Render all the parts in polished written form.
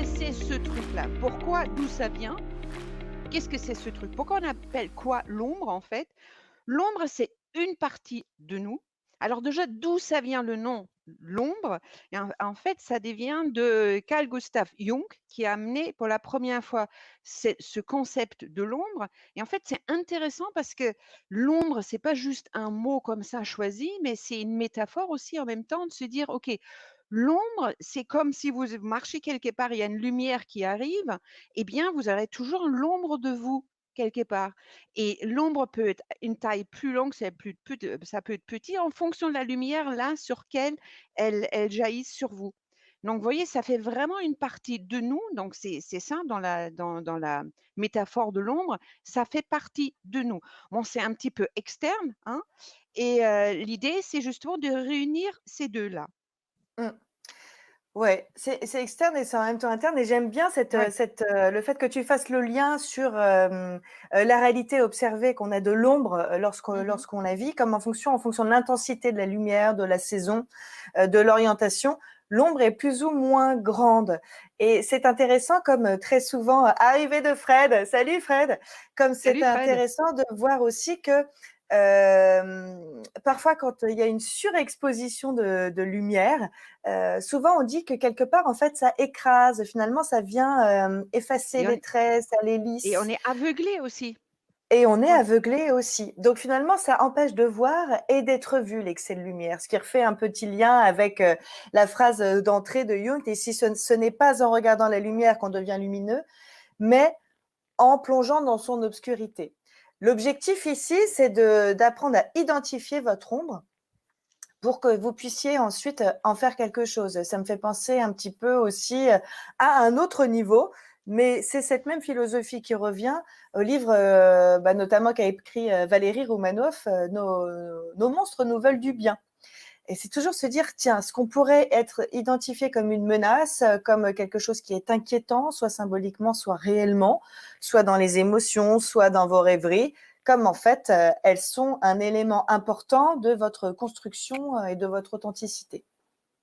que c'est ce truc-là? Pourquoi? D'où ça vient? Qu'est-ce que c'est ce truc? Pourquoi on appelle quoi l'ombre en fait? L'ombre, c'est une partie de nous. Alors déjà, d'où ça vient le nom l'ombre? Et en fait, ça devient de Carl Gustav Jung qui a amené pour la première fois ce concept de l'ombre. Et en fait, c'est intéressant parce que l'ombre, c'est pas juste un mot comme ça choisi, mais c'est une métaphore aussi en même temps de se dire, OK, l'ombre, c'est comme si vous marchez quelque part, il y a une lumière qui arrive, eh bien, vous aurez toujours l'ombre de vous quelque part. Et l'ombre peut être une taille plus longue, ça peut être petit en fonction de la lumière là sur quelle elle jaillit sur vous. Donc, vous voyez, ça fait vraiment une partie de nous. Donc, c'est ça dans la métaphore de l'ombre, ça fait partie de nous. Bon, c'est un petit peu externe, hein. Et l'idée, c'est justement de réunir ces deux-là. Mmh. Ouais, c'est externe et c'est en même temps interne et j'aime bien Ouais. le fait que tu fasses le lien sur, la réalité observée qu'on a de l'ombre, Mmh. lorsqu'on la vit, comme en fonction de l'intensité de la lumière, de la saison, de l'orientation, l'ombre est plus ou moins grande et c'est intéressant comme, très souvent, arrivée de Fred, salut Fred! Comme c'est Salut Fred. intéressant de voir aussi que, parfois quand il y a une surexposition de lumière, souvent on dit que quelque part en fait ça écrase, finalement ça vient, effacer Et on les traits, ça les et on lisse est aveuglé aussi. et on est On aveuglé aussi. Donc finalement ça empêche de voir et d'être vu l'excès de lumière, ce qui refait un petit lien avec, la phrase, d'entrée de Jung: «Et si ce n'est pas en regardant la lumière qu'on devient lumineux, mais en plongeant dans son obscurité». L'objectif ici, c'est d'apprendre à identifier votre ombre pour que vous puissiez ensuite, en faire quelque chose. Ça me fait penser un petit peu aussi, à un autre niveau, mais c'est cette même philosophie qui revient au livre, notamment qu'a écrit, Valérie Roumanoff, «Nos monstres nous veulent du bien» et c'est toujours se dire: «Tiens, ce qu'on pourrait être identifié comme une menace, comme quelque chose qui est inquiétant, soit symboliquement, soit réellement, soit dans les émotions, soit dans vos rêveries, comme en fait, elles sont un élément important de votre construction, et de votre authenticité».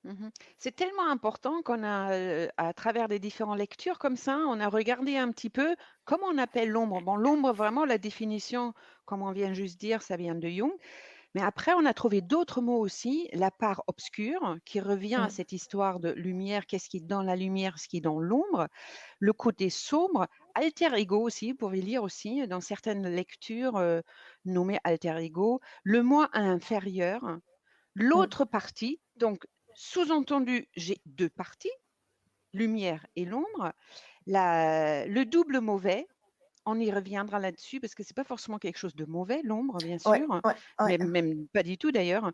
Mmh. C'est tellement important qu'on a, à travers des différentes lectures comme ça, on a regardé un petit peu comment on appelle l'ombre. Bon, l'ombre, vraiment, la définition, comme on vient juste dire, ça vient de Jung. Mais après, on a trouvé d'autres mots aussi, la part obscure, qui revient à Mmh. cette histoire de lumière, qu'est-ce qui est dans la lumière, ce qui est dans l'ombre. Le côté sombre, alter ego aussi, vous pouvez lire aussi dans certaines lectures nommées alter ego, le moi inférieur, Mmh. l'autre partie. Donc, sous-entendu, j'ai deux parties, lumière et l'ombre. Le double mauvais, on y reviendra là-dessus parce que c'est pas forcément quelque chose de mauvais, l'ombre, bien Ouais, sûr, ouais, ouais. mais même pas du tout d'ailleurs.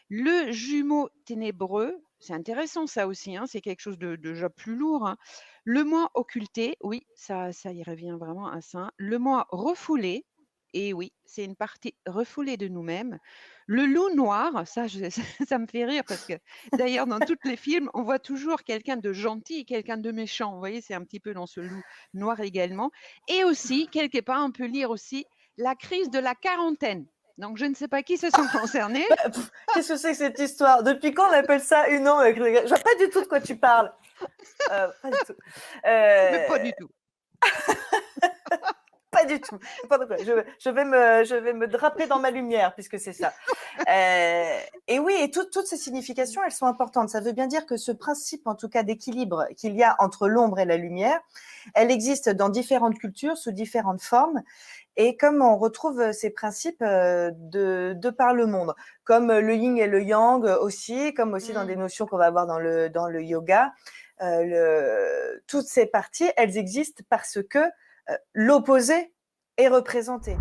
Le jumeau ténébreux, c'est intéressant ça aussi, hein, c'est quelque chose de déjà plus lourd, hein. Le moi occulté, oui, ça y revient vraiment à ça. Le moi refoulé, et oui, c'est une partie refoulée de nous-mêmes. Le loup noir, ça je ça me fait rire parce que d'ailleurs dans tous les films, on voit toujours quelqu'un de gentil et quelqu'un de méchant. Vous voyez, c'est un petit peu dans ce loup noir également. Et aussi, quelque part, on peut lire aussi la crise de la quarantaine. Donc je ne sais pas qui se sont concernés. Bah, qu'est-ce que c'est que cette histoire? Depuis quand on appelle ça une ombre? Je vois pas du tout de quoi tu parles. Pas du tout. Mais pas Heu du tout. Pas du tout, n'importe quoi. Je vais me draper dans ma lumière puisque c'est ça. Et oui et toutes ces significations, elles sont importantes. Ça veut bien dire que ce principe, en tout cas d'équilibre qu'il y a entre l'ombre et la lumière, elle existe dans différentes cultures, sous différentes formes et comme on retrouve, ces principes, de par le monde, comme, le yin et le yang, aussi, comme aussi dans des Mmh. notions qu'on va avoir dans le yoga. Toutes ces parties, elles existent parce que, l'opposé est représenté.